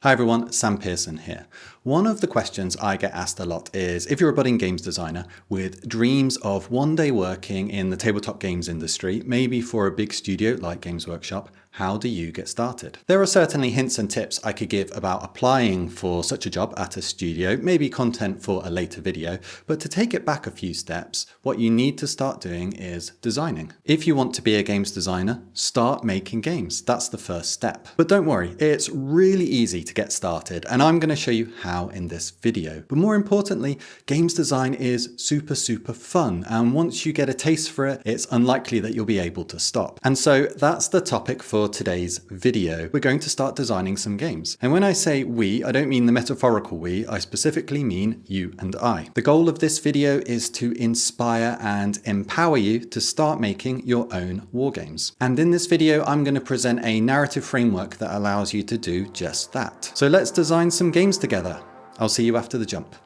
Hi everyone, Sam Pearson here. One of the questions I get asked a lot is, if you're a budding games designer with dreams of one day working in the tabletop games industry, maybe for a big studio like Games Workshop, how do you get started? There are certainly hints and tips I could give about applying for such a job at a studio, maybe content for a later video, but to take it back a few steps, what you need to start doing is designing. If you want to be a games designer, start making games. That's the first step. But don't worry, it's really easy to get started, and I'm going to show you how in this video. But more importantly, games design is super fun, and once you get a taste for it, it's unlikely that you'll be able to stop. And so that's the topic for today's video. We're going to start designing some games. And when I say we, I don't mean the metaphorical we, I specifically mean you and I. The goal of this video is to inspire and empower you to start making your own wargames. And in this video, I'm going to present a narrative framework that allows you to do just that. So let's design some games together. I'll see you after the jump.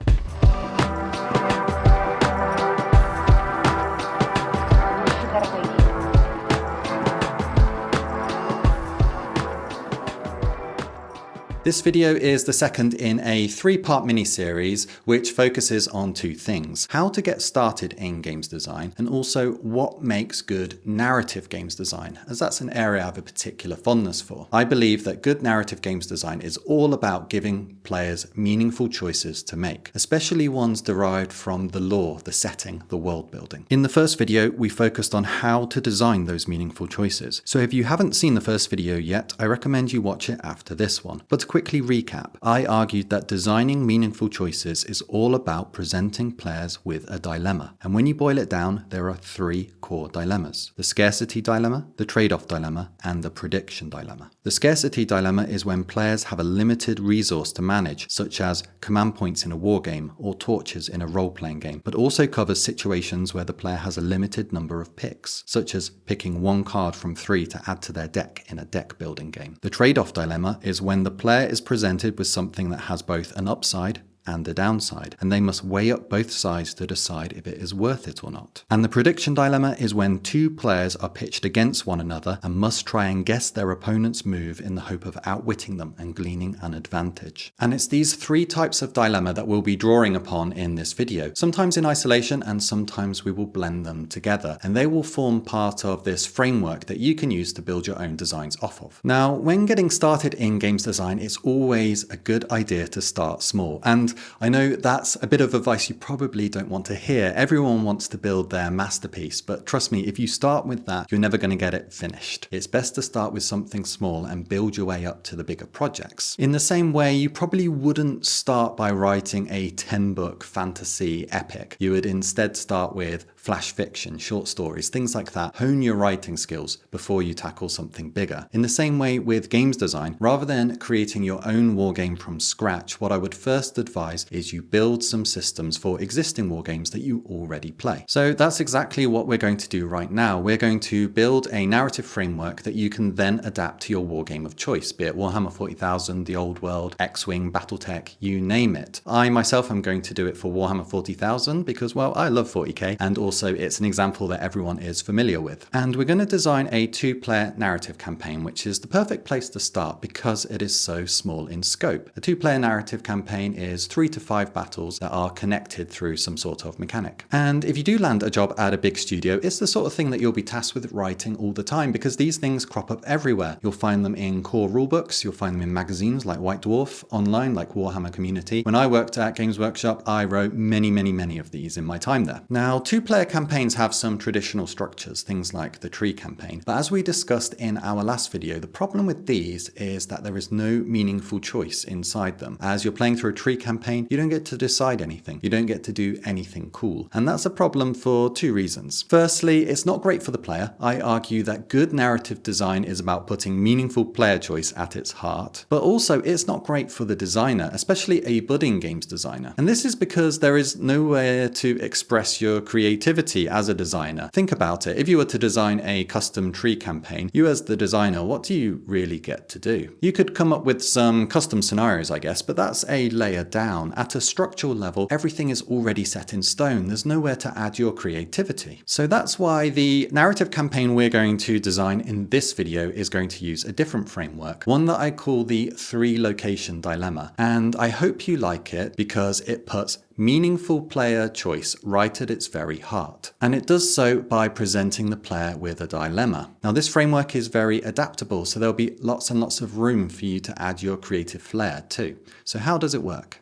This video is the second in a 3-part mini-series which focuses on two things: how to get started in games design, and also what makes good narrative games design, as that's an area I have a particular fondness for. I believe that good narrative games design is all about giving players meaningful choices to make, especially ones derived from the lore, the setting, the world building. In the first video, we focused on how to design those meaningful choices. So if you haven't seen the first video yet, I recommend you watch it after this one. But to quickly recap, I argued that designing meaningful choices is all about presenting players with a dilemma. And when you boil it down, there are 3 core dilemmas: the scarcity dilemma, the trade-off dilemma, and the prediction dilemma. The scarcity dilemma is when players have a limited resource to manage, such as command points in a wargame or torches in a role-playing game, but also covers situations where the player has a limited number of picks, such as picking 1 card from 3 to add to their deck in a deck building game. The trade-off dilemma is when the player is presented with something that has both an upside and a downside, and they must weigh up both sides to decide if it is worth it or not. And the prediction dilemma is when 2 players are pitched against one another and must try and guess their opponent's move in the hope of outwitting them and gleaning an advantage. And it's these 3 types of dilemma that we'll be drawing upon in this video, sometimes in isolation and sometimes we will blend them together, and they will form part of this framework that you can use to build your own designs off of. Now, when getting started in games design, it's always a good idea to start small, and I know that's a bit of advice you probably don't want to hear. Everyone wants to build their masterpiece, but trust me, if you start with that, you're never going to get it finished. It's best to start with something small and build your way up to the bigger projects. In the same way, you probably wouldn't start by writing a 10-book fantasy epic. You would instead start with flash fiction, short stories, things like that. Hone your writing skills before you tackle something bigger. In the same way with games design, rather than creating your own wargame from scratch, what I would first advise is you build some systems for existing wargames that you already play. So that's exactly what we're going to do right now. We're going to build a narrative framework that you can then adapt to your wargame of choice, be it Warhammer 40,000, the Old World, X-Wing, Battletech, you name it. I myself am going to do it for Warhammer 40,000 because, well, I love 40k, and also it's an example that everyone is familiar with. And we're going to design a 2-player narrative campaign, which is the perfect place to start because it is so small in scope. A 2-player narrative campaign is 3 to 5 battles that are connected through some sort of mechanic. And if you do land a job at a big studio, it's the sort of thing that you'll be tasked with writing all the time because these things crop up everywhere. You'll find them in core rulebooks, you'll find them in magazines like White Dwarf, online like Warhammer Community. When I worked at Games Workshop, I wrote many of these in my time there. Now, 2-player campaigns have some traditional structures, things like the tree campaign. But as we discussed in our last video, the problem with these is that there is no meaningful choice inside them. As you're playing through a tree campaign, you don't get to decide anything. You don't get to do anything cool. And that's a problem for 2 reasons. Firstly, it's not great for the player. I argue that good narrative design is about putting meaningful player choice at its heart. But also, it's not great for the designer, especially a budding games designer. And this is because there is nowhere to express your creativity creativity as a designer. Think about it. If you were to design a custom tree campaign, you as the designer, what do you really get to do? You could come up with some custom scenarios, I guess, but that's a layer down. At a structural level, everything is already set in stone. There's nowhere to add your creativity. So that's why the narrative campaign we're going to design in this video is going to use a different framework, one that I call the 3-location dilemma. And I hope you like it because it puts meaningful player choice right at its very heart. And it does so by presenting the player with a dilemma. Now, this framework is very adaptable, so there'll be lots and lots of room for you to add your creative flair too. So how does it work?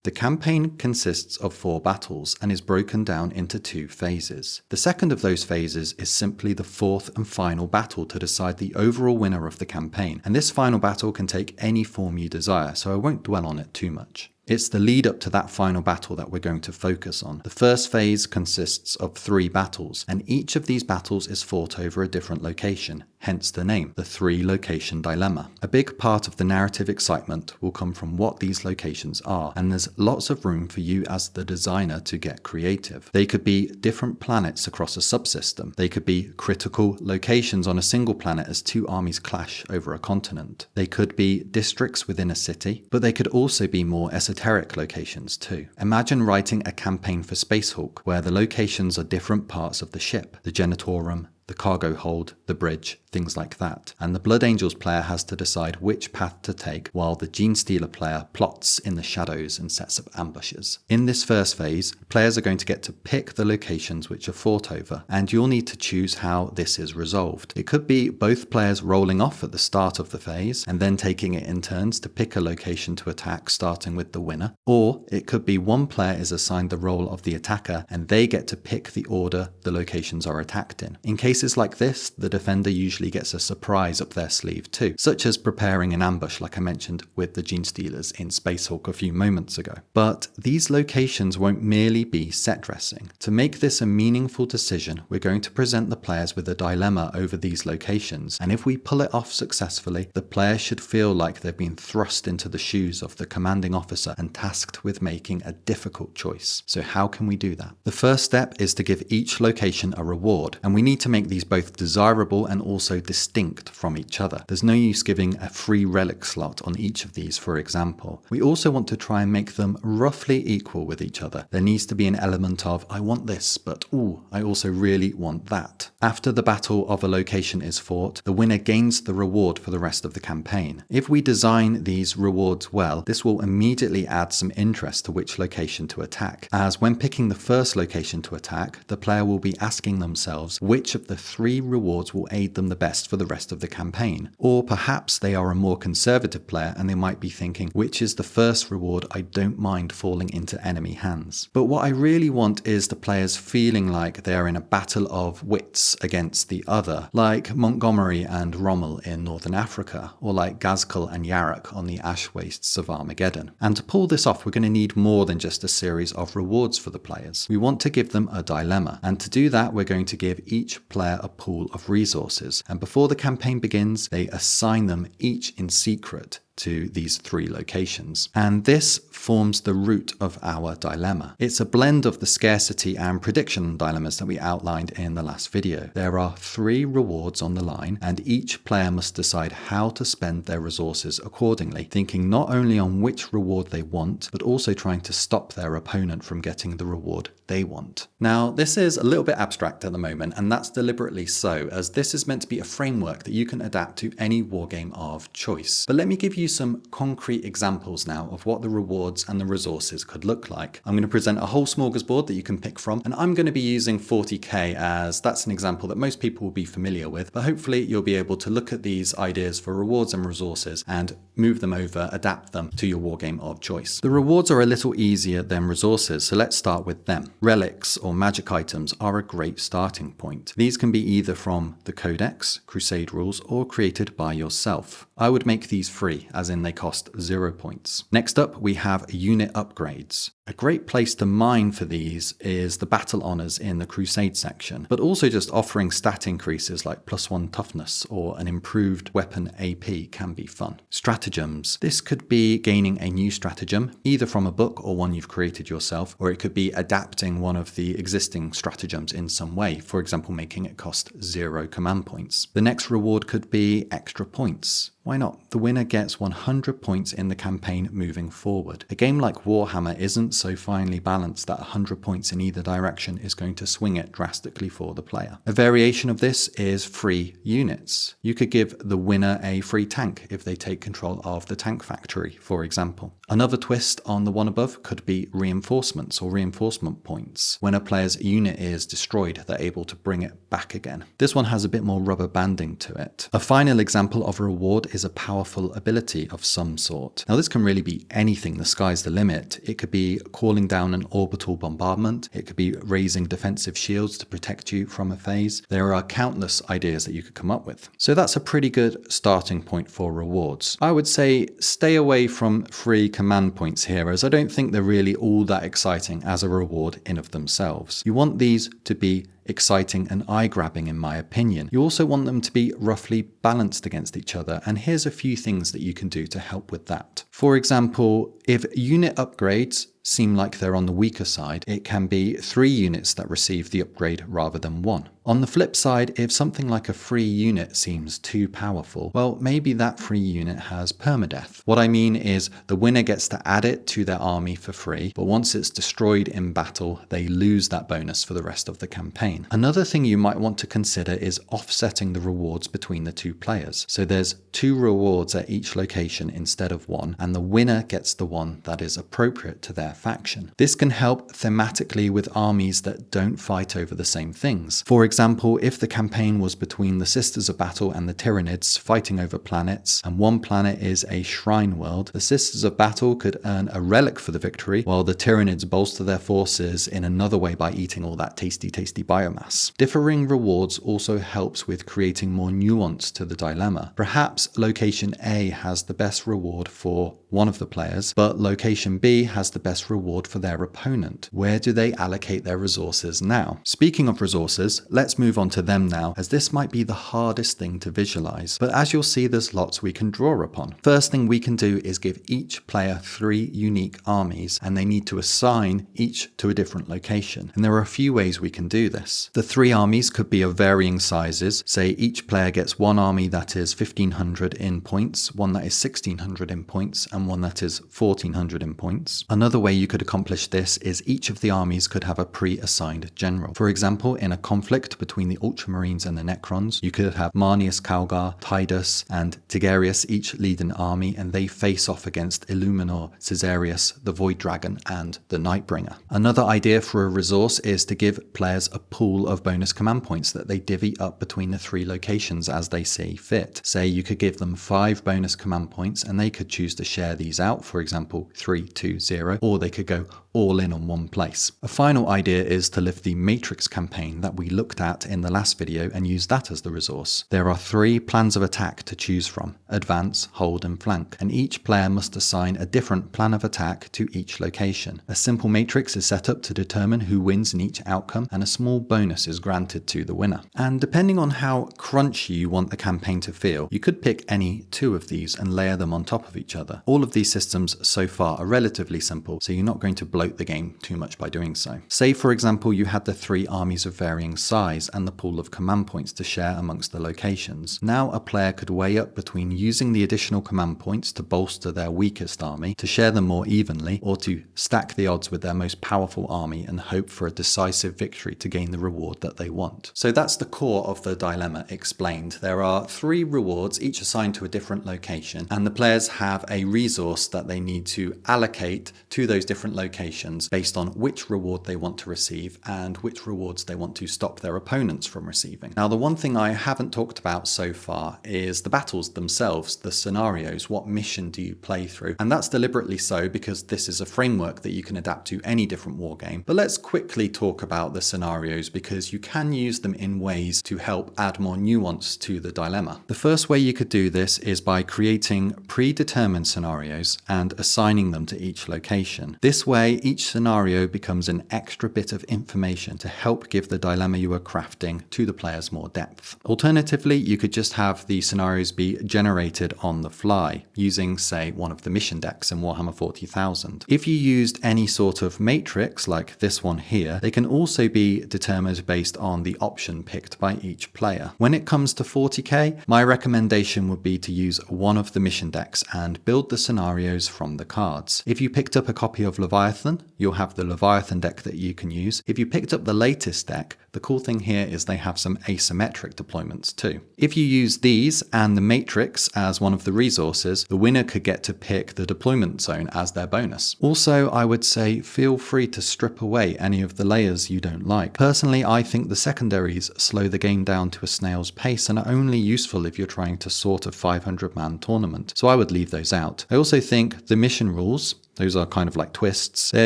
The campaign consists of 4 battles and is broken down into 2 phases. The second of those phases is simply the 4th and final battle to decide the overall winner of the campaign, and this final battle can take any form you desire, so I won't dwell on it too much. It's the lead up to that final battle that we're going to focus on. The first phase consists of 3 battles, and each of these battles is fought over a different location, hence the name, the 3-location dilemma. A big part of the narrative excitement will come from what these locations are, and there's lots of room for you as the designer to get creative. They could be different planets across a subsystem. They could be critical locations on a single planet as 2 armies clash over a continent. They could be districts within a city, but they could also be more esoteric locations too. Imagine writing a campaign for Spacehawk where the locations are different parts of the ship, the Genitorum, the cargo hold, the bridge, things like that. And the Blood Angels player has to decide which path to take while the Gene Stealer player plots in the shadows and sets up ambushes. In this first phase, players are going to get to pick the locations which are fought over, and you'll need to choose how this is resolved. It could be both players rolling off at the start of the phase and then taking it in turns to pick a location to attack, starting with the winner, or it could be one player is assigned the role of the attacker and they get to pick the order the locations are attacked in. In cases like this, the defender usually gets a surprise up their sleeve too, such as preparing an ambush like I mentioned with the Gene Stealers in Spacehawk a few moments ago. But these locations won't merely be set dressing. To make this a meaningful decision, we're going to present the players with a dilemma over these locations, and if we pull it off successfully, the player should feel like they've been thrust into the shoes of the commanding officer and tasked with making a difficult choice. So how can we do that? The first step is to give each location a reward, and we need to make these both desirable and also distinct from each other. There's no use giving a free relic slot on each of these, for example. We also want to try and make them roughly equal with each other. There needs to be an element of, I want this, but ooh, I also really want that. After the battle of a location is fought, the winner gains the reward for the rest of the campaign. If we design these rewards well, this will immediately add some interest to which location to attack, as when picking the first location to attack, the player will be asking themselves which of the 3 rewards will aid them the best for the rest of the campaign. Or perhaps they are a more conservative player and they might be thinking, which is the first reward I don't mind falling into enemy hands. But what I really want is the players feeling like they are in a battle of wits against the other, like Montgomery and Rommel in Northern Africa, or like Gazkul and Yarok on the ash wastes of Armageddon. And to pull this off, we're going to need more than just a series of rewards for the players. We want to give them a dilemma, and to do that, we're going to give each player a pool of resources, and before the campaign begins, they assign them each in secret to these 3 locations. And this forms the root of our dilemma. It's a blend of the scarcity and prediction dilemmas that we outlined in the last video. There are 3 rewards on the line, and each player must decide how to spend their resources accordingly, thinking not only on which reward they want, but also trying to stop their opponent from getting the reward they want. Now, this is a little bit abstract at the moment, and that's deliberately so, as this is meant to be a framework that you can adapt to any wargame of choice. But let me give you some concrete examples now of what the rewards and the resources could look like. I'm going to present a whole smorgasbord that you can pick from, and I'm going to be using 40k as that's an example that most people will be familiar with, but hopefully you'll be able to look at these ideas for rewards and resources and move them over, adapt them to your wargame of choice. The rewards are a little easier than resources, so let's start with them. Relics or magic items are a great starting point. These can be either from the Codex, Crusade rules, or created by yourself. I would make these free, as in they cost 0 points. Next up, we have unit upgrades. A great place to mine for these is the battle honours in the Crusade section, but also just offering stat increases like +1 toughness or an improved weapon AP can be fun. Stratagems. This could be gaining a new stratagem, either from a book or one you've created yourself, or it could be adapting one of the existing stratagems in some way, for example making it cost 0 command points. The next reward could be extra points. Why not? The winner gets 100 points in the campaign moving forward. A game like Warhammer isn't so finely balanced that 100 points in either direction is going to swing it drastically for the player. A variation of this is free units. You could give the winner a free tank if they take control of the tank factory, for example. Another twist on the one above could be reinforcements or reinforcement points. When a player's unit is destroyed, they're able to bring it back again. This one has a bit more rubber banding to it. A final example of a reward is a powerful ability of some sort. Now this can really be anything, the sky's the limit. It could be calling down an orbital bombardment, it could be raising defensive shields to protect you from a phase. There are countless ideas that you could come up with. So that's a pretty good starting point for rewards. I would say stay away from free command points here, as I don't think they're really all that exciting as a reward in of themselves. You want these to be exciting and eye-grabbing in my opinion. You also want them to be roughly balanced against each other, and here's a few things that you can do to help with that. For example, if unit upgrades seem like they're on the weaker side, it can be 3 units that receive the upgrade rather than 1. On the flip side, if something like a free unit seems too powerful, well, maybe that free unit has permadeath. What I mean is the winner gets to add it to their army for free, but once it's destroyed in battle, they lose that bonus for the rest of the campaign. Another thing you might want to consider is offsetting the rewards between the 2 players. So there's 2 rewards at each location instead of 1, and the winner gets the one that is appropriate to their faction. This can help thematically with armies that don't fight over the same things. For example, if the campaign was between the Sisters of Battle and the Tyranids fighting over planets, and one planet is a shrine world, the Sisters of Battle could earn a relic for the victory, while the Tyranids bolster their forces in another way by eating all that tasty biomass. Differing rewards also helps with creating more nuance to the dilemma. Perhaps location A has the best reward for one of the players, but location B has the best reward for their opponent. Where do they allocate their resources now? Speaking of resources, let's move on to them now, as this might be the hardest thing to visualize, but as you'll see, there's lots we can draw upon. First thing we can do is give each player 3 unique armies, and they need to assign each to a different location. And there are a few ways we can do this. The 3 armies could be of varying sizes. Say each player gets one army that is 1500 in points, one that is 1600 in points, and one that is 1400 in points. Another way you could accomplish this is each of the armies could have a pre-assigned general. For example, in a conflict between the Ultramarines and the Necrons, you could have Marnius Calgar, Tidus, and Tigerius each lead an army, and they face off against Illuminor, Caesarius, the Void Dragon, and the Nightbringer. Another idea for a resource is to give players a pool of bonus command points that they divvy up between the 3 locations as they see fit. Say you could give them 5 bonus command points, and they could choose to share these out, for example 3, 2, 0, or they could go all in on one place. A final idea is to lift the Matrix campaign that we looked at in the last video and use that as the resource. There are 3 plans of attack to choose from: advance, hold, and flank, and each player must assign a different plan of attack to each location. A simple matrix is set up to determine who wins in each outcome, and a small bonus is granted to the winner. And depending on how crunchy you want the campaign to feel, you could pick any 2 of these and layer them on top of each other. All of these systems so far are relatively simple, so you're not going to bloat the game too much by doing so. Say for example you had the 3 armies of varying size and the pool of command points to share amongst the locations. Now a player could weigh up between using the additional command points to bolster their weakest army, to share them more evenly, or to stack the odds with their most powerful army and hope for a decisive victory to gain the reward that they want. So that's the core of the dilemma explained. There are 3 rewards, each assigned to a different location, and the players have a resource that they need to allocate to those different locations based on which reward they want to receive and which rewards they want to stop their opponents from receiving. Now, the one thing I haven't talked about so far is the battles themselves, the scenarios. What mission do you play through? And that's deliberately so because this is a framework that you can adapt to any different wargame. But let's quickly talk about the scenarios because you can use them in ways to help add more nuance to the dilemma. The first way you could do this is by creating predetermined scenarios and assigning them to each location. This way, each scenario becomes an extra bit of information to help give the dilemma you are crafting to the players more depth. Alternatively, you could just have the scenarios be generated on the fly using, say, one of the mission decks in Warhammer 40,000. If you used any sort of matrix like this one here, they can also be determined based on the option picked by each player. When it comes to 40k, my recommendation would be to use one of the mission decks and build the scenarios from the cards. If you picked up a copy of Leviathan, you'll have the Leviathan deck that you can use. If you picked up the latest deck, the cool thing here is they have some asymmetric deployments too. If you use these and the matrix as one of the resources, the winner could get to pick the deployment zone as their bonus. Also, I would say feel free to strip away any of the layers you don't like. Personally, I think the secondaries slow the game down to a snail's pace and are only useful if you're trying to sort a 500-man tournament, so I would leave those out. I also think the mission rules, those are kind of like twists. They're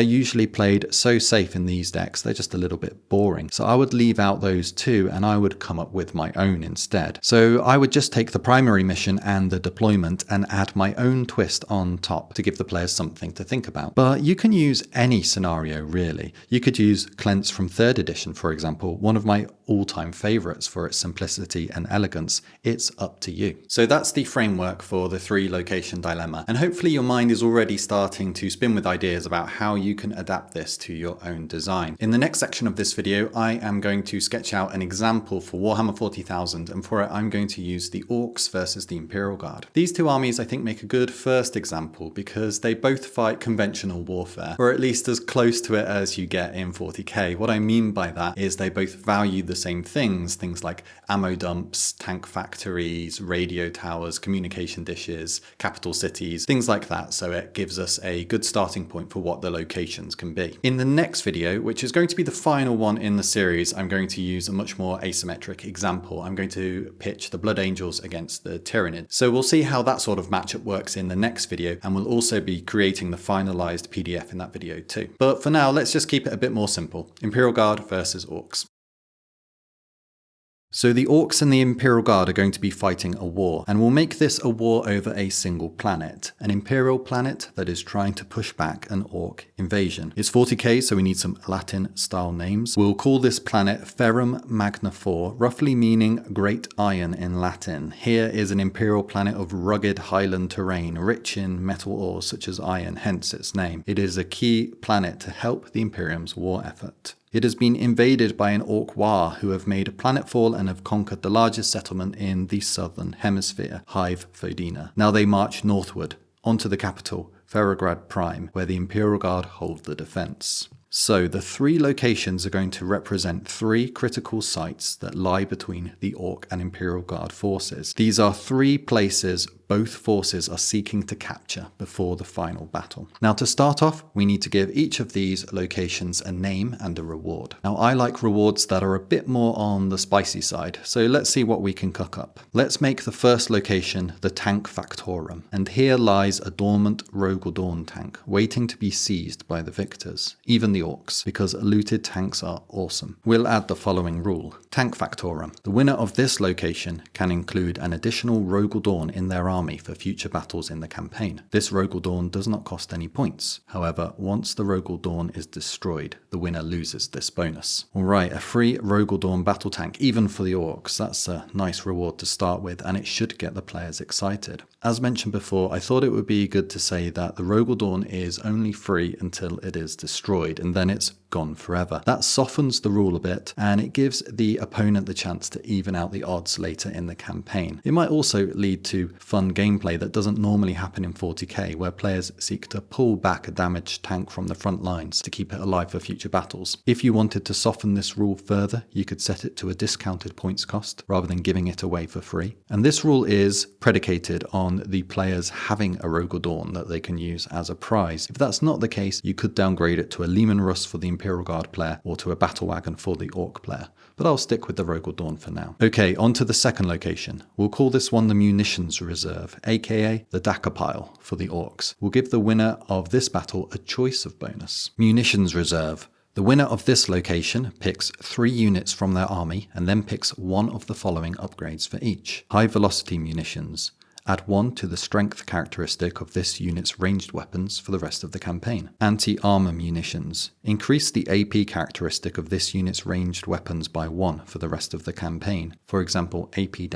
usually played so safe in these decks, they're just a little bit boring. So I would leave out those too, and I would come up with my own instead. So I would just take the primary mission and the deployment and add my own twist on top to give the players something to think about. But you can use any scenario, really. You could use Cleanse from 3rd edition, for example, one of my all-time favorites for its simplicity and elegance. It's up to you. So that's the framework for the 3-location dilemma, and hopefully your mind is already starting to spin with ideas about how you can adapt this to your own design. In the next section of this video, I am going to sketch out an example for Warhammer 40,000, and for it I'm going to use the Orcs versus the Imperial Guard. These two armies I think make a good first example because they both fight conventional warfare, or at least as close to it as you get in 40k. What I mean by that is they both value the same things like ammo dumps, tank factories, radio towers, communication dishes, capital cities, things like that, so it gives us a good starting point for what the locations can be. In the next video, which is going to be the final one in the series, I'm going to use a much more asymmetric example. I'm going to pitch the Blood Angels against the Tyranids. So we'll see how that sort of matchup works in the next video, and we'll also be creating the finalized PDF in that video too. But for now, let's just keep it a bit more simple. Imperial Guard versus Orcs. So the Orcs and the Imperial Guard are going to be fighting a war, and we'll make this a war over a single planet, an Imperial planet that is trying to push back an Orc invasion. It's 40k, so we need some Latin-style names. We'll call this planet Ferrum Magna IV, roughly meaning Great Iron in Latin. Here is an Imperial planet of rugged highland terrain, rich in metal ores such as iron, hence its name. It is a key planet to help the Imperium's war effort. It has been invaded by an Orc war who have made planetfall and have conquered the largest settlement in the southern hemisphere, Hive Fodina. Now they march northward, onto the capital, Ferrograd Prime, where the Imperial Guard hold the defense. So the 3 locations are going to represent 3 critical sites that lie between the Orc and Imperial Guard forces. These are 3 places both forces are seeking to capture before the final battle. Now to start off, we need to give each of these locations a name and a reward. Now I like rewards that are a bit more on the spicy side, so let's see what we can cook up. Let's make the first location the Tank Factorum, and here lies a dormant Rogal Dawn tank, waiting to be seized by the victors, even the Orcs, because looted tanks are awesome. We'll add the following rule. Tank Factorum. The winner of this location can include an additional Rogal Dawn in their army for future battles in the campaign. This Rogal Dawn does not cost any points. However, once the Rogal Dawn is destroyed, the winner loses this bonus. Alright, a free Rogal Dawn battle tank, even for the Orcs. That's a nice reward to start with, and it should get the players excited. As mentioned before, I thought it would be good to say that the Rogal Dawn is only free until it is destroyed, and then it's gone forever. That softens the rule a bit, and it gives the opponent the chance to even out the odds later in the campaign. It might also lead to fun gameplay that doesn't normally happen in 40k, where players seek to pull back a damaged tank from the front lines to keep it alive for future battles. If you wanted to soften this rule further, you could set it to a discounted points cost rather than giving it away for free. And this rule is predicated on the players having a Rogal Dawn that they can use as a prize. If that's not the case, you could downgrade it to a Leman Russ for the Imperial Guard player or to a battle wagon for the Orc player, but I'll stick with the Rogal Dawn for now. Okay, on to the second location. We'll call this one the Munitions Reserve, aka the Daka Pile for the Orcs. We'll give the winner of this battle a choice of bonus. Munitions Reserve. The winner of this location picks 3 units from their army and then picks one of the following upgrades for each. High velocity munitions. Add 1 to the strength characteristic of this unit's ranged weapons for the rest of the campaign. Anti-armor munitions. Increase the AP characteristic of this unit's ranged weapons by 1 for the rest of the campaign. For example, AP-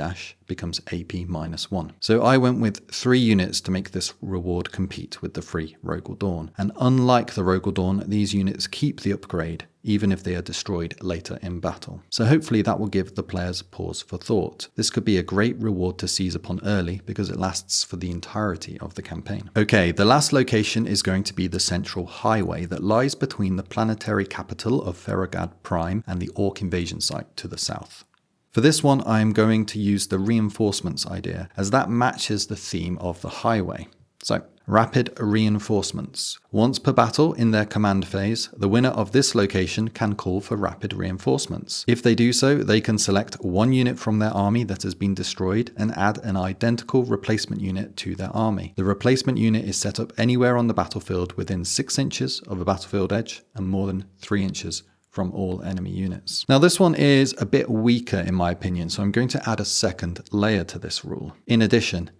becomes AP -1. So I went with 3 units to make this reward compete with the free Rogal Dawn. And unlike the Rogal Dawn, these units keep the upgrade even if they are destroyed later in battle. So hopefully that will give the players pause for thought. This could be a great reward to seize upon early because it lasts for the entirety of the campaign. Okay, the last location is going to be the central highway that lies between the planetary capital of Ferragad Prime and the Orc invasion site to the south. For this one, I'm going to use the reinforcements idea, as that matches the theme of the highway. So, rapid reinforcements. Once per battle in their command phase, the winner of this location can call for rapid reinforcements. If they do so, they can select 1 unit from their army that has been destroyed and add an identical replacement unit to their army. The replacement unit is set up anywhere on the battlefield within 6 inches of a battlefield edge and more than 3 inches from all enemy units. Now this one is a bit weaker in my opinion, so I'm going to add a second layer to this rule. In addition,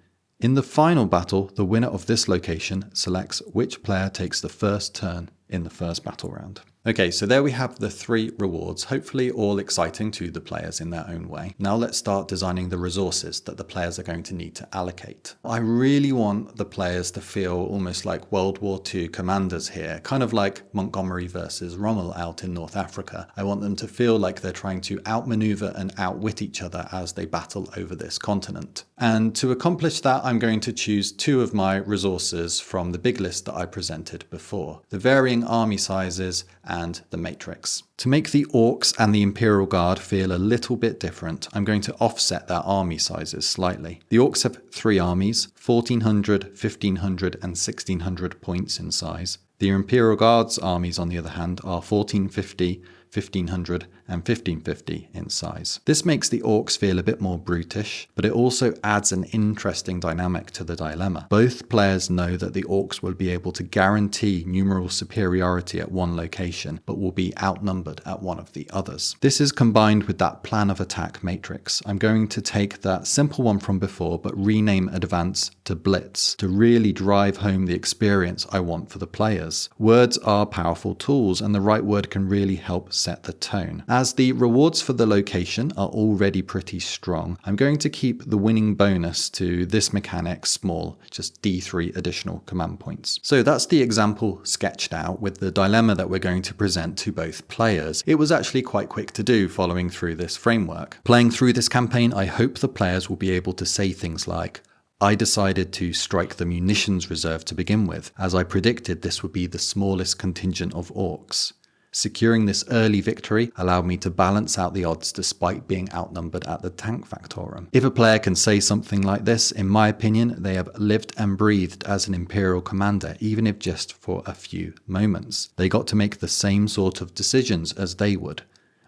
in the final battle, the winner of this location selects which player takes the first turn in the first battle round. Okay, so there we have the 3 rewards, hopefully all exciting to the players in their own way. Now let's start designing the resources that the players are going to need to allocate. I really want the players to feel almost like World War II commanders here, kind of like Montgomery versus Rommel out in North Africa. I want them to feel like they're trying to outmaneuver and outwit each other as they battle over this continent. And to accomplish that, I'm going to choose 2 of my resources from the big list that I presented before. The varying army sizes and the matrix. To make the Orcs and the Imperial Guard feel a little bit different, I'm going to offset their army sizes slightly. The Orcs have 3 armies, 1400, 1500 and 1600 points in size. The Imperial Guard's armies, on the other hand, are 1450, 1500 and 1550 in size. This makes the Orcs feel a bit more brutish, but it also adds an interesting dynamic to the dilemma. Both players know that the Orcs will be able to guarantee numeral superiority at one location, but will be outnumbered at one of the others. This is combined with that plan of attack matrix. I'm going to take that simple one from before, but rename Advance to Blitz to really drive home the experience I want for the players. Words are powerful tools, and the right word can really help set the tone. As the rewards for the location are already pretty strong, I'm going to keep the winning bonus to this mechanic small, just D3 additional command points. So that's the example sketched out with the dilemma that we're going to present to both players. It was actually quite quick to do following through this framework. Playing through this campaign, I hope the players will be able to say things like, I decided to strike the munitions reserve to begin with, as I predicted this would be the smallest contingent of Orcs. Securing this early victory allowed me to balance out the odds despite being outnumbered at the tank factorum. If a player can say something like this, in my opinion, they have lived and breathed as an Imperial commander, even if just for a few moments. They got to make the same sort of decisions as they would,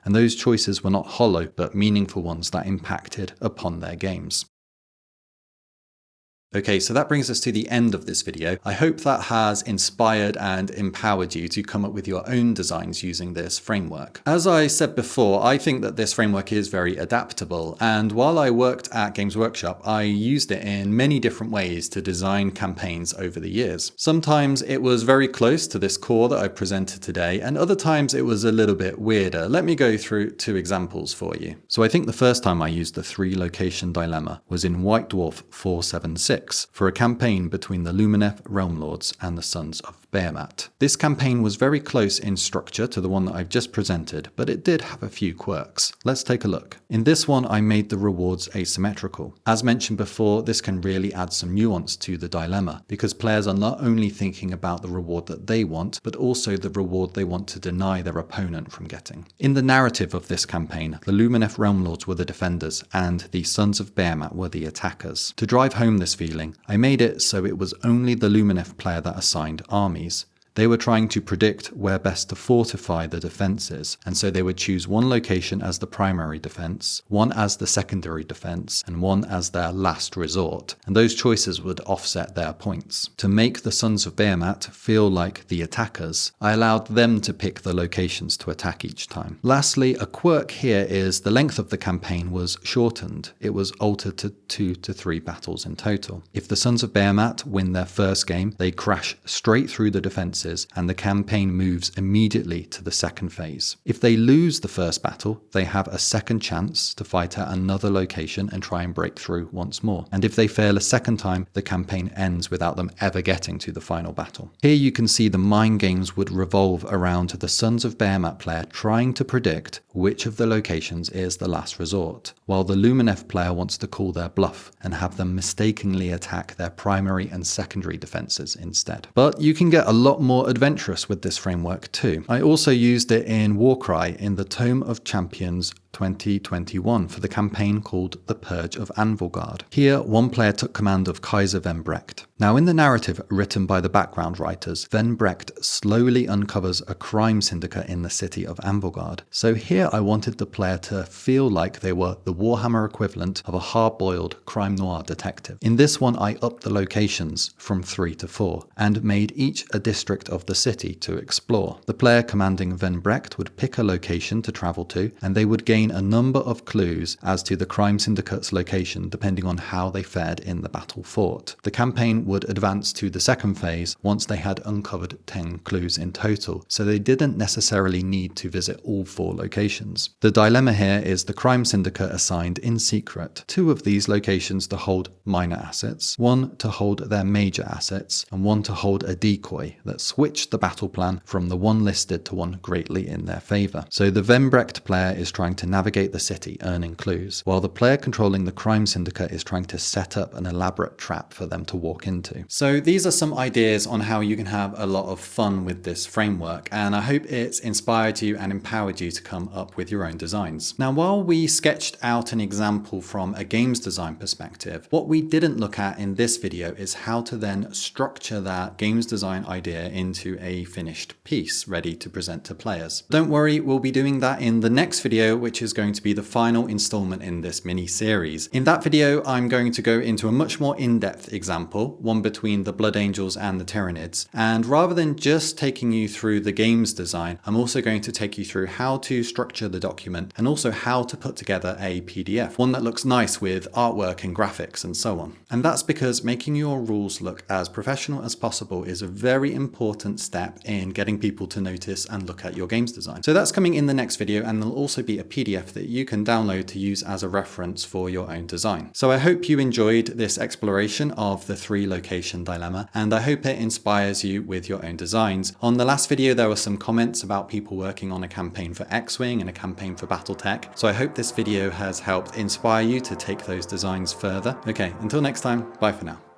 and those choices were not hollow but meaningful ones that impacted upon their games. Okay, so that brings us to the end of this video. I hope that has inspired and empowered you to come up with your own designs using this framework. As I said before, I think that this framework is very adaptable, and while I worked at Games Workshop, I used it in many different ways to design campaigns over the years. Sometimes it was very close to this core that I presented today, and other times it was a little bit weirder. Let me go through 2 examples for you. So I think the first time I used the 3 location dilemma was in White Dwarf 476. For a campaign between the Lumineth Realm Lords and the Sons of Behemat. This campaign was very close in structure to the one that I've just presented, but it did have a few quirks. Let's take a look. In this one, I made the rewards asymmetrical. As mentioned before, this can really add some nuance to the dilemma, because players are not only thinking about the reward that they want, but also the reward they want to deny their opponent from getting. In the narrative of this campaign, the Lumineth Realm Lords were the defenders, and the Sons of Behemat were the attackers. To drive home this feeling, I made it so it was only the Lumineth player that assigned armies. They were trying to predict where best to fortify the defenses, and so they would choose one location as the primary defense, one as the secondary defense, and one as their last resort, and those choices would offset their points. To make the Sons of Behemat feel like the attackers, I allowed them to pick the locations to attack each time. Lastly, a quirk here is the length of the campaign was shortened. It was altered to 2 to 3 battles in total. If the Sons of Behemat win their first game, they crash straight through the defenses and the campaign moves immediately to the second phase. If they lose the first battle, they have a second chance to fight at another location and try and break through once more. And if they fail a second time, the campaign ends without them ever getting to the final battle. Here you can see the mind games would revolve around the Sons of Behemat player trying to predict which of the locations is the last resort, while the Lumineth player wants to call their bluff and have them mistakenly attack their primary and secondary defenses instead. But you can get a lot more adventurous with this framework too. I also used it in Warcry in the Tome of Champions 2021 for the campaign called The Purge of Anvilgard. Here, one player took command of Kaiser Venbrecht. Now, in the narrative written by the background writers, Venbrecht slowly uncovers a crime syndicate in the city of Anvilgard. So here I wanted the player to feel like they were the Warhammer equivalent of a hard-boiled crime noir detective. In this one, I upped the locations from 3 to 4 and made each a district of the city to explore. The player commanding Venbrecht would pick a location to travel to, and they would gain a number of clues as to the crime syndicate's location depending on how they fared in the battle fought. The campaign would advance to the second phase once they had uncovered 10 clues in total, so they didn't necessarily need to visit all 4 locations. The dilemma here is the crime syndicate assigned in secret 2 of these locations to hold minor assets, 1 to hold their major assets, and 1 to hold a decoy that switched the battle plan from the one listed to one greatly in their favour. So the Venbrecht player is trying to navigate the city, earning clues, while the player controlling the crime syndicate is trying to set up an elaborate trap for them to walk into. So these are some ideas on how you can have a lot of fun with this framework, and I hope it's inspired you and empowered you to come up with your own designs. Now, while we sketched out an example from a games design perspective, what we didn't look at in this video is how to then structure that games design idea into a finished piece ready to present to players. Don't worry, we'll be doing that in the next video, which is going to be the final installment in this mini series. In that video, I'm going to go into a much more in-depth example, one between the Blood Angels and the Tyranids. And rather than just taking you through the games design, I'm also going to take you through how to structure the document and also how to put together a PDF, one that looks nice with artwork and graphics and so on. And that's because making your rules look as professional as possible is a very important step in getting people to notice and look at your games design. So that's coming in the next video, and there'll also be a PDF that you can download to use as a reference for your own design. So I hope you enjoyed this exploration of the 3 location dilemma, and I hope it inspires you with your own designs. On the last video, there were some comments about people working on a campaign for X-Wing and a campaign for Battletech, so I hope this video has helped inspire you to take those designs further. Okay, until next time, bye for now.